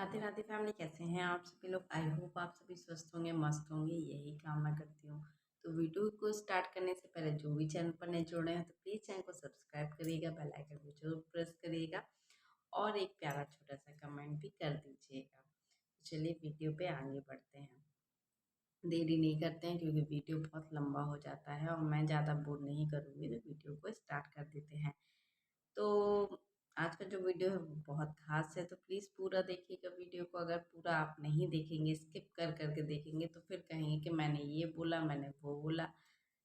Radhe Radhe family, कैसे हैं आप सभी लोग। आई होप आप सभी स्वस्थ होंगे, मस्त होंगे, यही कामना करती हूँ। तो वीडियो को स्टार्ट करने से पहले जो भी चैनल पर नए जुड़े हैं तो प्लीज़ चैनल को सब्सक्राइब करिएगा, बेल आइकन को जरूर प्रेस करिएगा और एक प्यारा छोटा सा कमेंट भी कर दीजिएगा। तो चलिए वीडियो पे आगे बढ़ते हैं। देरी नहीं करते हैं क्योंकि वीडियो बहुत लंबा हो जाता है और मैं ज़्यादा बोर नहीं करूँगी, तो वीडियो को स्टार्ट कर देते हैं। तो आज का जो वीडियो है वो बहुत खास है, तो प्लीज़ पूरा देखिएगा वीडियो को। अगर पूरा आप नहीं देखेंगे, स्किप कर करके देखेंगे तो फिर कहेंगे कि मैंने ये बोला, मैंने वो बोला।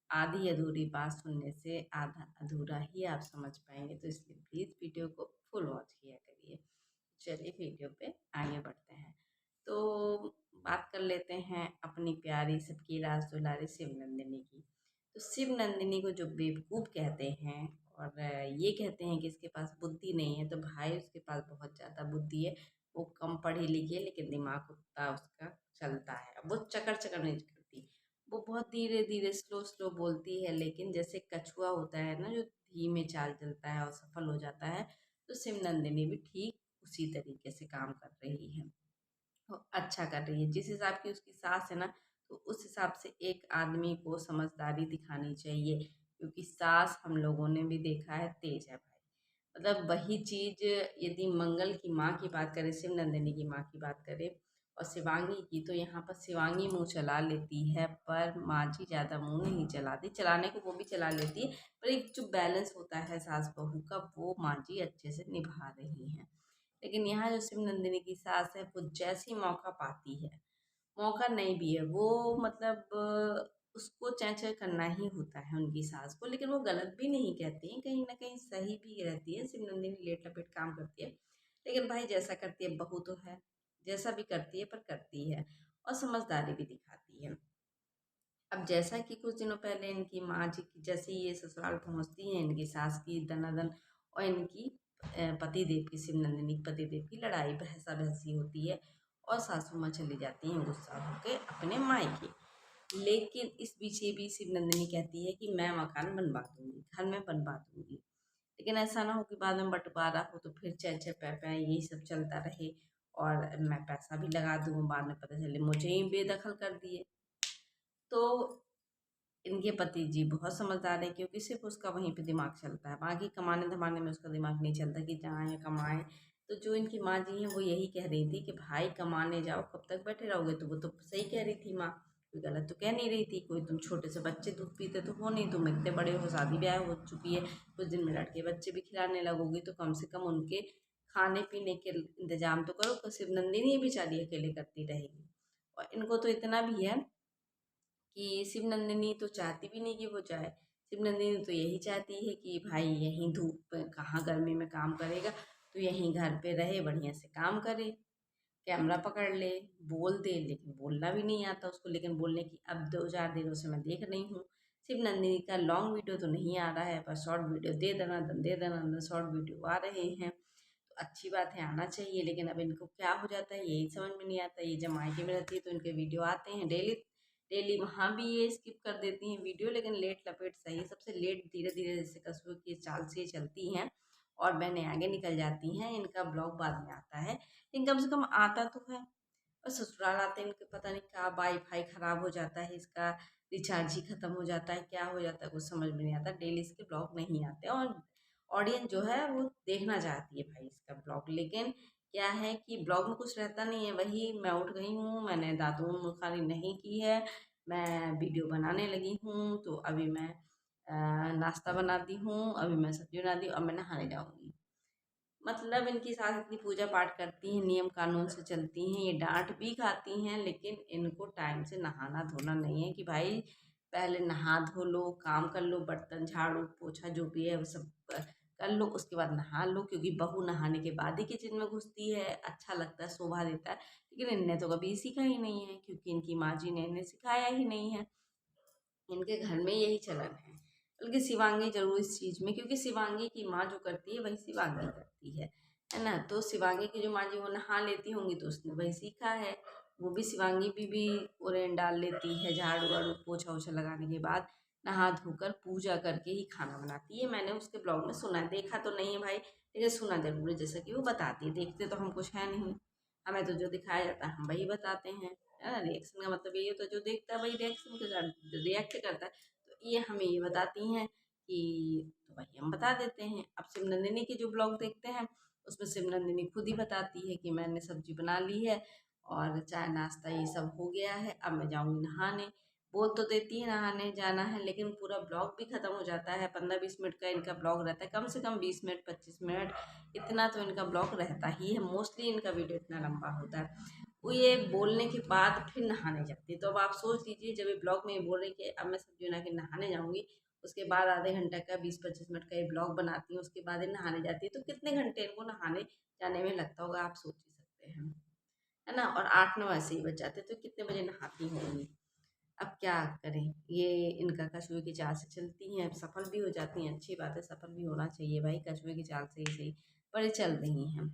आधी अधूरी बात सुनने से आधा अधूरा ही आप समझ पाएंगे, तो इसलिए प्लीज़ वीडियो को फुल वॉच किया करिए। चलिए वीडियो पे आगे बढ़ते हैं। तो बात कर लेते हैं अपनी प्यारी सबकी राज दुलारी शिव नंदिनी की। तो शिव नंदिनी को जो बेवकूफ़ कहते हैं और ये कहते हैं कि इसके पास बुद्धि नहीं है, तो भाई उसके पास बहुत ज़्यादा बुद्धि है। वो कम पढ़ी लिखी है लेकिन दिमाग उतना उसका चलता है। वो चकर चकर नहीं करती, वो बहुत धीरे धीरे स्लो स्लो बोलती है, लेकिन जैसे कछुआ होता है ना जो धीमे चाल चलता है और सफल हो जाता है, तो शिव नंदिनी भी ठीक उसी तरीके से काम कर रही है। अच्छा कर रही है। जिस हिसाब की उसकी सास है ना, तो उस हिसाब से एक आदमी को समझदारी दिखानी चाहिए, क्योंकि सास हम लोगों ने भी देखा है तेज है भाई। मतलब वही चीज यदि मंगल की माँ की बात करें, शिव नंदिनी की माँ की बात करें और शिवांगी की, तो यहाँ पर शिवांगी मुंह चला लेती है पर माँ जी ज्यादा मुंह नहीं चलाती। चलाने को वो भी चला लेती है, पर एक जो बैलेंस होता है सास बहू का, वो माँ जी अच्छे से निभा रही हैं। लेकिन यहाँ जो शिव नंदिनी की सास है, वो जैसी मौका पाती है, मौका नहीं भी है वो, मतलब उसको चैं करना ही होता है उनकी सास को। लेकिन वो गलत भी नहीं कहती हैं, कहीं ना कहीं सही भी रहती है। शिव नंदिनी लेट लपेट काम करती है, लेकिन भाई जैसा करती है बहू तो है, जैसा भी करती है पर करती है और समझदारी भी दिखाती है। अब जैसा कि कुछ दिनों पहले इनकी माँ जी की, जैसे ये ससुराल पहुंचती हैं, इनकी सास की दनादन और इनकी पति देव की, शिव नंदिनी की पति देव की लड़ाई बहसा बहसी होती है और सासू माँ चली जाती हैं गुस्सा होके अपने मायके। लेकिन इस बीच ये भी शिव नंदिनी कहती है कि मैं मकान बनवा दूंगी, घर में बनवा दूंगी। लेकिन ऐसा ना हो कि बाद में बंटवारा हो तो फिर चै चै पै पै यही सब चलता रहे और मैं पैसा भी लगा दूँ, बाद में पता चले मुझे ही बेदखल कर दिए। तो इनके पति जी बहुत समझदार है, क्योंकि सिर्फ उसका वहीं पे दिमाग चलता है, बाकी कमाने धमाने में उसका दिमाग नहीं चलता कि जाएं कमाएं। तो जो इनकी माँ जी हैं वो यही कह रही थी कि भाई कमाने जाओ, कब तक बैठे रहोगे। तो वो तो सही कह रही थी माँ, कोई गलत तो कह नहीं रही थी। कोई तुम छोटे से बच्चे दूध पीते तो हो नहीं, तुम इतने बड़े हो, शादी ब्याह हो चुकी है, कुछ दिन में लड़के बच्चे भी खिलाने लगोगी, तो कम से कम उनके खाने पीने के इंतजाम तो करो। तो सिर्फ नंदिनी बेचारी अकेले करती रहेगी। और इनको तो इतना भी है कि शिव नंदिनी तो चाहती भी नहीं कि वो जाए। शिव नंदिनी तो यही चाहती है कि भाई यहीं धूप में कहाँ गर्मी में काम करेगा, तो यहीं घर पे रहे, बढ़िया से काम करे, कैमरा पकड़ ले, बोल दे। लेकिन बोलना भी नहीं आता उसको, लेकिन बोलने की अब 2-4 दिनों से मैं देख रही हूँ शिव नंदिनी का लॉन्ग वीडियो तो नहीं आ रहा है, पर शॉर्ट वीडियो दे देना शॉर्ट वीडियो आ रहे हैं। तो अच्छी बात है, आना चाहिए। लेकिन अब इनको क्या हो जाता है यही समझ में नहीं आता। ये जब मायके में रहती है तो इनके वीडियो आते हैं डेली डेली, वहाँ भी ये स्किप कर देती हैं वीडियो, लेकिन लेट लपेट सही, सबसे लेट धीरे धीरे जैसे कछुए की चाल से चलती हैं और बहनें आगे निकल जाती हैं। इनका ब्लॉग बाद में आता है, लेकिन कम से कम आता तो है। और ससुराल आते हैं इनके पता नहीं क्या वाईफाई खराब हो जाता है, इसका रिचार्ज ही खत्म हो जाता है, क्या हो जाता है कुछ समझ में नहीं आता। डेली इसके ब्लॉग नहीं आते और ऑडियंस जो है वो देखना चाहती है भाई इसका ब्लॉग। लेकिन क्या है कि ब्लॉग में कुछ रहता नहीं है। वही मैं उठ गई हूँ, मैंने दातुन मुखारी नहीं की है, मैं वीडियो बनाने लगी हूँ, तो अभी मैं नाश्ता बनाती हूँ, अभी मैं सब्जी बनाती हूँ, अब मैं नहाने जाऊँगी। मतलब इनकी सास इतनी पूजा पाठ करती हैं, नियम कानून से चलती हैं, ये डांट भी खाती हैं, लेकिन इनको टाइम से नहाना धोना नहीं है कि भाई पहले नहा धो लो, काम कर लो, बर्तन झाड़ू पोछा जो भी है वो सब कर लो, उसके बाद नहा लो। क्योंकि बहू नहाने के बाद ही किचन में घुसती है, अच्छा लगता है, शोभा देता है। लेकिन इनने तो कभी सीखा ही नहीं है, क्योंकि इनकी माँ जी ने इन्हें सिखाया ही नहीं है। इनके घर में यही चलन है। बल्कि शिवांगी जरूर इस चीज में, क्योंकि शिवांगी की माँ जो करती है वही शिवांगी करती है ना। तो शिवांगी की जो माँ जी वो नहा लेती होंगी, तो उसने वही सीखा है। वो भी शिवांगी भी उरेन डाल लेती है, झाड़ू वाड़ू पोछा ओछा लगाने के बाद नहा धोकर पूजा करके ही खाना बनाती है। मैंने उसके ब्लॉग में सुना है, देखा तो नहीं है भाई, लेकिन सुना जरूर है, जैसा कि वो बताती है। देखते तो हम कुछ है नहीं, हमें तो जो दिखाया जाता है हम वही बताते हैं, है ना। रिएक्शन का मतलब यही होता है जो देखता है वही रिएक्शन के साथ रिएक्ट करता है। तो ये हमें ये बताती हैं कि तो वही हम बता देते हैं। अब शिवनंदिनी के जो ब्लॉग देखते हैं उसमें शिवनंदिनी खुद ही बताती है कि मैंने सब्जी बना ली है और चाय नाश्ता ये सब हो गया है, अब मैं जाऊँगी नहाने। बोल तो देती है नहाने जाना है, लेकिन पूरा ब्लॉग भी खत्म हो जाता है। 15-20 मिनट का इनका ब्लॉग रहता है, कम से कम 20 मिनट 25 मिनट, इतना तो इनका ब्लॉग रहता ही है। मोस्टली इनका वीडियो इतना लंबा होता है। वो ये बोलने के बाद फिर नहाने जाती है। तो अब आप सोच लीजिए, जब ये ब्लॉग में ये बोल रही कि अब मैं सब्जी बना के नहाने जाऊंगी, उसके बाद आधे घंटे का 20-25 मिनट का ये ब्लॉग बनाती है, उसके बाद ये नहाने जाती है, तो कितने घंटे इनको नहाने जाने में लगता होगा आप सोच ही सकते हैं, है ना। और 8-9 ऐसे ही बच जाते, तो कितने बजे नहाती होंगी। अब क्या करें, ये इनका कछुए की चाल से चलती हैं, सफल भी हो जाती हैं, अच्छी बात है, सफल भी होना चाहिए भाई, कछुए की चाल से ही सही, पर ये चल रही हैं।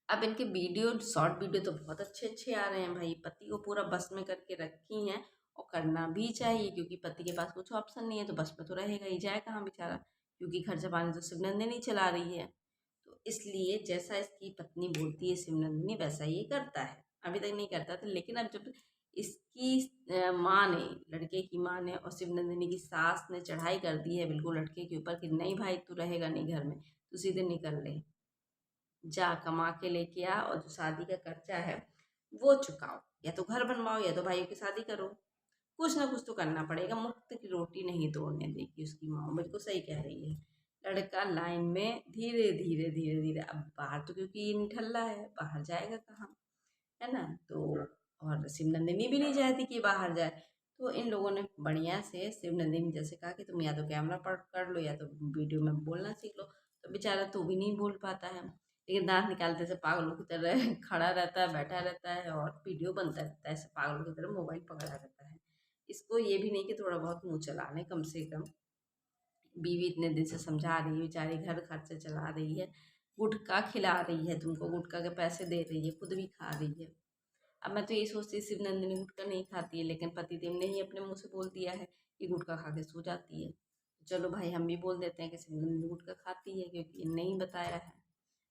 अब इनके वीडियो शॉर्ट वीडियो तो बहुत अच्छे अच्छे आ रहे हैं भाई, पति को पूरा बस में करके रखी हैं। और करना भी चाहिए, क्योंकि पति के पास कुछ ऑप्शन नहीं है, तो बस में तो रहेगा ही, जाए कहाँ बेचारा, क्योंकि खर्चा पानी तो शिवनंदिनी चला रही है। तो इसलिए जैसा इसकी पत्नी बोलती है शिवनंदिनी, वैसा ये करता है। अभी तक नहीं करता था, लेकिन अब जब इसकी माँ ने, लड़के की माँ ने और शिवनंदिनी की सास ने चढ़ाई कर दी है बिल्कुल लड़के के ऊपर कि नहीं भाई तू रहेगा नहीं घर में, तू सीधे निकल ले, जा कमा के लेके आ, और जो शादी का खर्चा है वो चुकाओ, या तो घर बनवाओ या तो भाइयों की शादी करो, कुछ ना कुछ तो करना पड़ेगा, मुफ्त की रोटी नहीं तोड़ने देगी उसकी माँ, बिल्कुल सही कह रही है। लड़का लाइन में धीरे धीरे धीरे धीरे, अब बाहर तो क्योंकि ये निठल्ला है, बाहर जाएगा कहाँ, है ना। तो और शिवनंदिनी भी नहीं चाहती कि बाहर जाए, तो इन लोगों ने बढ़िया से शिवनंदिनी जैसे कहा कि तुम या तो कैमरा पकड़ लो या तो वीडियो में बोलना सीख लो, तो बेचारा तो भी नहीं बोल पाता है, लेकिन दांत निकालते से पागलों की तरह खड़ा रहता है, बैठा रहता है और वीडियो बनता रहता है, ऐसे पागलों की तरह मोबाइल पकड़ा रहता है। इसको ये भी नहीं कि थोड़ा बहुत मुंह चला लें कम से कम। बीवी इतने दिन से समझा रही है, बेचारी घर खर्चे चला रही है, गुटखा खिला रही है तुमको, गुटखा के पैसे दे रही है, खुद भी खा रही है। अब मैं तो यही सोचती शिवनंदिनी गुटखा नहीं खाती है, लेकिन पतिदेव ने ही अपने मुंह से बोल दिया है कि गुटखा खा के सो जाती है। चलो भाई हम भी बोल देते हैं कि शिवनंदिनी गुटखा खाती है, क्योंकि इनने ही बताया है।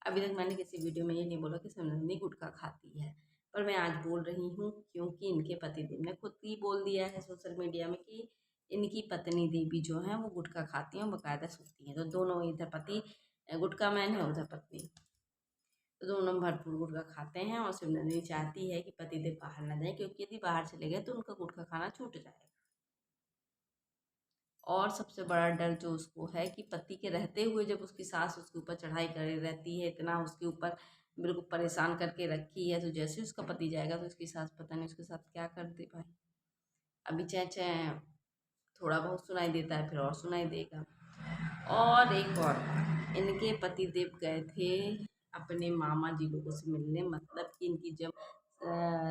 अभी तक मैंने किसी वीडियो में ये नहीं बोला कि शिवनंदिनी गुटखा खाती है, पर मैं आज बोल रही हूँ क्योंकि इनके पतिदेव ने खुद ही बोल दिया है सोशल मीडिया में कि इनकी पत्नी देवी जो है वो गुटखा खाती हैं और बाकायदा सोती हैं। तो दोनों, इधर पति गुटखा मैन है, उधर पत्नी, तो दोनों भरपूर गुटखा खाते हैं। और शिवनंदिनी चाहती है कि पतिदेव बाहर ना जाए, क्योंकि यदि बाहर चले गए तो उनका गुटखा खाना छूट जाएगा। और सबसे बड़ा डर जो उसको है कि पति के रहते हुए जब उसकी सास उसके ऊपर चढ़ाई करे रहती है, इतना उसके ऊपर बिल्कुल परेशान करके रखी है, तो जैसे ही उसका पति जाएगा तो उसकी सास पता नहीं उसके साथ क्या कर दे भाई। अभी चै चै थोड़ा बहुत सुनाई देता है, फिर और सुनाई देगा। और एक और बात, इनके पतिदेव गए थे अपने मामा जी लोगों से मिलने, मतलब कि इनकी जब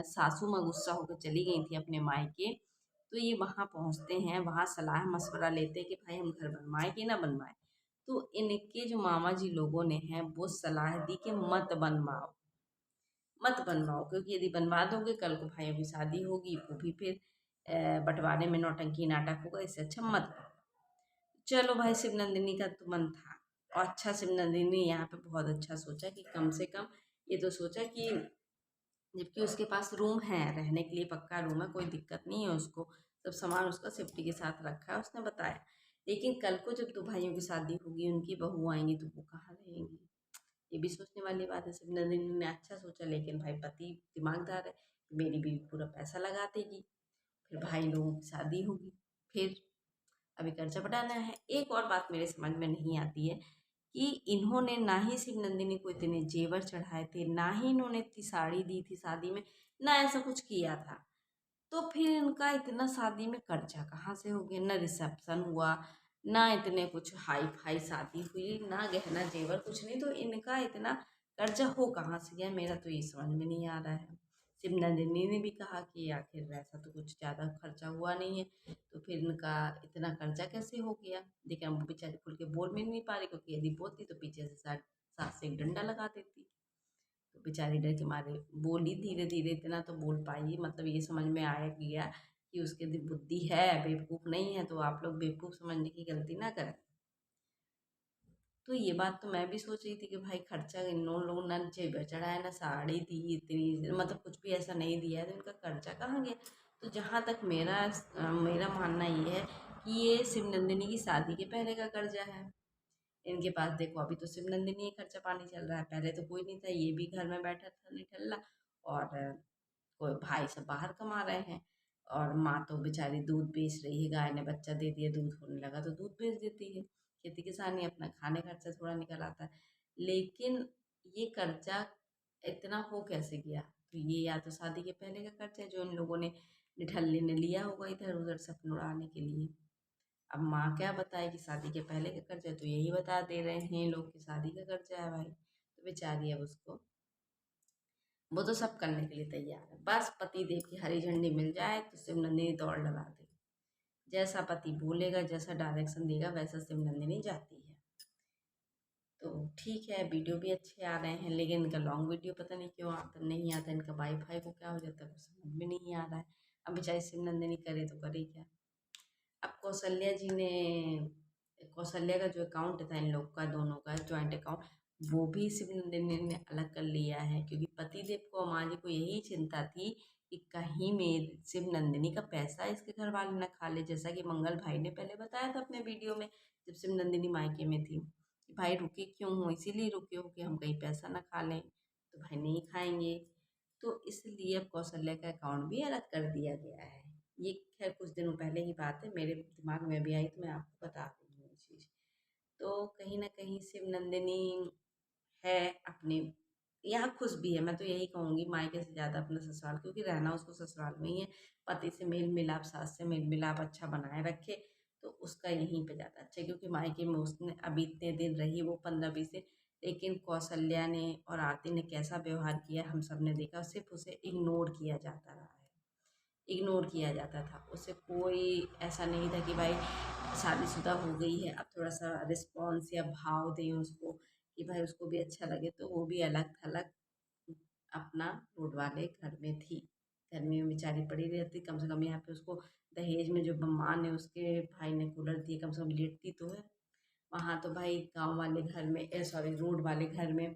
सासू माँ गुस्सा होकर चली गई थी अपने मायके, तो ये वहाँ पहुँचते हैं, वहाँ सलाह मशवरा लेते हैं कि भाई हम घर बनवाएं कि ना बनवाएं। तो इनके जो मामा जी लोगों ने हैं वो सलाह दी कि मत बनवाओ, मत बनवाओ, क्योंकि यदि बनवा दोगे कल को भाइयों की शादी होगी, वो भी फिर बंटवारे में नौटंकी नाटक होगा, इससे अच्छा मत करो। चलो भाई शिवनंदिनी का तो मन था, और अच्छा शिवनंदिनी ने यहाँ पे बहुत अच्छा सोचा कि कम से कम ये तो सोचा कि जबकि उसके पास रूम है, रहने के लिए पक्का रूम है, कोई दिक्कत नहीं है उसको, सब सामान उसका सेफ्टी के साथ रखा है उसने बताया। लेकिन कल को जब दो भाइयों की शादी होगी, उनकी बहू आएंगी, तो वो कहाँ रहेंगी, ये भी सोचने वाली बात है। शिवनंदिनी ने अच्छा सोचा, लेकिन भाई पति दिमागदार है, मेरी बीवी पूरा पैसा लगा देगी, फिर भाई लोगों की शादी होगी, फिर अभी कर्जा बढ़ाना है। एक और बात मेरे समझ में नहीं आती है कि इन्होंने ना ही शिवनंदिनी को इतने जेवर चढ़ाए थे, ना ही इन्होंने इतनी साड़ी दी थी शादी में, ना ऐसा कुछ किया था, तो फिर इनका इतना शादी में कर्जा कहाँ से हो गया, ना रिसेप्शन हुआ, ना इतने कुछ हाई फाई शादी हुई, ना गहना जेवर कुछ नहीं, तो इनका इतना कर्जा हो कहाँ से गया, मेरा तो ये समझ में नहीं आ रहा है। शिवनंदिनी ने भी कहा कि आखिर ऐसा तो कुछ ज़्यादा खर्चा हुआ नहीं है, तो फिर इनका इतना कर्जा कैसे हो गया। लेकिन वो बेचारी खुल के बोल भी नहीं पा रही, क्योंकि यदि बोलती तो पीछे से सास से एक डंडा लगा देती, तो बेचारी डर के मारे बोली धीरे धीरे, इतना तो बोल पाई, मतलब ये समझ में आया गया कि उसके बुद्धि है, बेवकूफ़ नहीं है, तो आप लोग बेवकूफ़ समझने की गलती ना करें। तो ये बात तो मैं भी सोच रही थी कि भाई खर्चा इन लोगों ने जेब चढ़ाया ना, साड़ी दी इतनी, मतलब कुछ भी ऐसा नहीं दिया है, तो इनका खर्चा कहाँ गया। तो जहाँ तक मेरा मानना ये है कि ये शिवनंदिनी की शादी के पहले का कर्जा है। इनके पास देखो अभी तो शिवनंदिनी ही खर्चा पानी चल रहा है, पहले तो कोई नहीं था, ये भी घर में बैठा था निठल्ला, और कोई भाई सब बाहर कमा रहे हैं, और माँ तो बेचारी दूध बेच रही है, गाय ने बच्चा दे दिया, दूध होने लगा तो दूध बेच देती है। खेती किसानी अपना खाने खर्चा थोड़ा निकल आता है। लेकिन ये कर्जा इतना हो कैसे गया, तो ये या तो शादी के पहले का कर्जा है जो इन लोगों ने निठल्ले ने लिया होगा इधर उधर सपन उड़ाने के लिए। अब माँ क्या बताए कि शादी के पहले का कर्जा है, तो यही बता दे रहे हैं लोग कि शादी का कर्जा है भाई, तो बेचारी अब उसको, वो तो सब करने के लिए तैयार है, बस पति देव की हरी झंडी मिल जाए तो शिवनंदिनी दौड़ लगा दे। जैसा पति बोलेगा, जैसा डायरेक्शन देगा, वैसा शिवनंदिनी जाती है। तो ठीक है, वीडियो भी अच्छे आ रहे हैं, लेकिन इनका लॉन्ग वीडियो पता नहीं क्यों आता नहीं आता, इनका वाईफाई को क्या हो जाता है कुछ समझ में नहीं आ रहा है। अब बेचारी शिवनंदिनी करे तो करे क्या। अब कौशल्या जी ने, कौशल्या का जो अकाउंट था इन लोग का दोनों का ज्वाइंट अकाउंट, वो भी शिवनंदिनी ने अलग कर लिया है, क्योंकि पतिदेव को माँ जी को यही चिंता थी कि कहीं मेरी शिवनंदिनी का पैसा इसके घर वाले न खा ले, जैसा कि मंगल भाई ने पहले बताया था अपने वीडियो में, जब शिवनंदिनी मायके में थी कि भाई रुके क्यों हो, इसीलिए रुके हो कि हम कहीं पैसा ना खा लें, तो भाई नहीं खाएंगे। तो इसलिए अब कौशल्या का अकाउंट भी अलग कर दिया गया है। ये खैर कुछ दिनों पहले ही बात है, मेरे दिमाग में भी आई तो मैं आपको बता रही हूँ ये चीज़। तो कहीं न कहीं शिवनंदिनी है अपने यहाँ खुश भी है, मैं तो यही कहूँगी मायके से ज़्यादा अपना ससुराल, क्योंकि रहना उसको ससुराल में ही है। पति से मेल मिलाप, सास से मेल मिलाप अच्छा बनाए रखे तो उसका यहीं पे ज़्यादा अच्छा है, क्योंकि मायके में उसने अभी इतने दिन रही वो 15-20 दिन, लेकिन कौशल्या ने और आरती ने कैसा व्यवहार किया हम सब ने देखा, सिर्फ उसे इग्नोर किया जाता रहा है, इग्नोर किया जाता था उसे, कोई ऐसा नहीं था कि भाई शादीशुदा हो गई है अब थोड़ा सा रिस्पॉन्स या भाव दें उसको, कि भाई उसको भी अच्छा लगे, तो वो भी अलग थलग अपना रोड वाले घर में थी, गर्मी में बेचारी पड़ी रहती, कम से कम यहाँ पे उसको दहेज में जो माँ ने उसके भाई ने कूलर दिए, कम से कम लेटती तो है। वहाँ तो भाई गांव वाले घर में, सॉरी रोड वाले घर में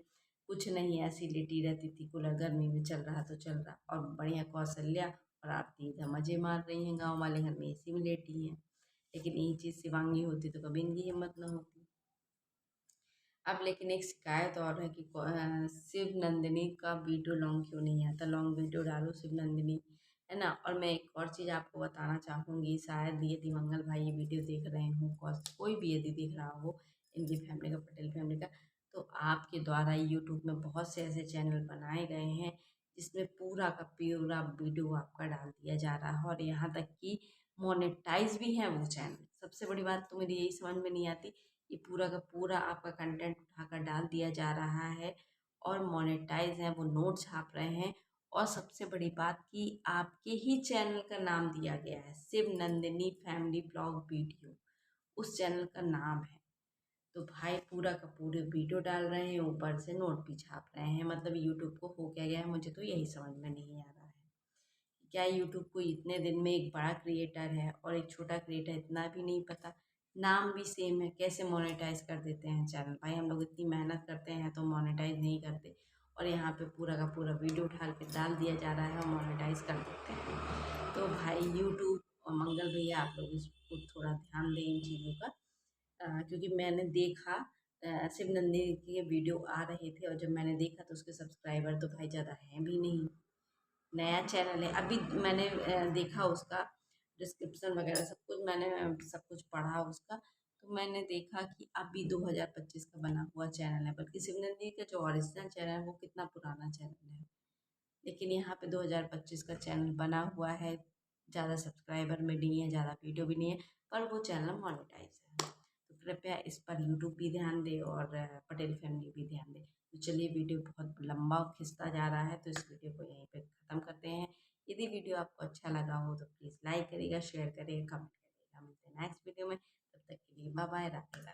कुछ नहीं, ऐसी लेटी रहती थी, कूलर गर्मी में चल रहा तो चल रहा, और बढ़िया कौशल्या और आरती इधर मजे मार रही हैं गांव वाले घर में, एसी में लेटी हैं। लेकिन यही चीज़ शिवांगी होती तो कभी इनकी हिम्मत न होती। अब लेकिन एक शिकायत और है कि शिव नंदिनी का वीडियो लॉन्ग क्यों नहीं आता, लॉन्ग वीडियो डालो शिव नंदिनी, है ना। और मैं एक और चीज़ आपको बताना चाहूँगी, शायद यदि मंगल भाई ये वीडियो देख रहे हो, कोई भी यदि देख रहा हो इनकी फैमिली का, पटेल फैमिली का, तो आपके द्वारा यूट्यूब में बहुत से ऐसे चैनल बनाए गए हैं जिसमें पूरा का पूरा वीडियो आपका डाल दिया जा रहा है, और यहाँ तक कि मोनेटाइज भी है वो चैनल। सबसे बड़ी बात तो मेरी यही समझ में नहीं आती, ये पूरा का पूरा आपका कंटेंट उठाकर डाल दिया जा रहा है और मोनेटाइज है, वो नोट छाप रहे हैं, और सबसे बड़ी बात कि आपके ही चैनल का नाम दिया गया है, Shiv Nandini family blog video, उस चैनल का नाम है। तो भाई पूरा का पूरे वीडियो डाल रहे हैं, ऊपर से नोट भी छाप रहे हैं, मतलब यूट्यूब को हो क्या गया है, मुझे तो यही समझ में नहीं आ रहा है। क्या यूट्यूब को इतने दिन में एक बड़ा क्रिएटर है और एक छोटा क्रिएटर, इतना भी नहीं पता, नाम भी सेम है, कैसे मोनेटाइज कर देते हैं चैनल। भाई हम लोग इतनी मेहनत करते हैं तो मोनेटाइज नहीं करते, और यहाँ पे पूरा का पूरा वीडियो उठा के डाल दिया जा रहा है और मोनेटाइज कर देते हैं। तो भाई यूट्यूब और मंगल भैया आप लोग इसको थोड़ा ध्यान दें इन चीज़ों का, क्योंकि मैंने देखा शिव नंदिनी के वीडियो आ रहे थे, और जब मैंने देखा तो उसके सब्सक्राइबर तो भाई ज़्यादा हैं भी नहीं, नया चैनल है। अभी मैंने देखा उसका डिस्क्रिप्शन वगैरह सब कुछ, मैंने सब कुछ पढ़ा उसका, तो मैंने देखा कि अभी 2025 का बना हुआ चैनल है, बल्कि शिवनंदी का जो ओरिजिनल चैनल है वो कितना पुराना चैनल है, लेकिन यहाँ पे 2025 का चैनल बना हुआ है, ज़्यादा सब्सक्राइबर में नहीं है, ज़्यादा वीडियो भी नहीं है, पर वो चैनल मोनेटाइज है। तो कृपया इस पर यूट्यूब भी ध्यान दे और पटेल फैमिली भी ध्यान दे। तो चलिए, वीडियो बहुत लंबा खिंचता जा रहा है, तो इस वीडियो को यहीं पे ख़त्म करते हैं। यदि वीडियो आपको अच्छा लगा हो तो प्लीज़ लाइक करिएगा, शेयर करिएगा, कमेंट करिएगा। मिलते हैं नेक्स्ट वीडियो में, तब तक के लिए बाय बाय, राधे राधे।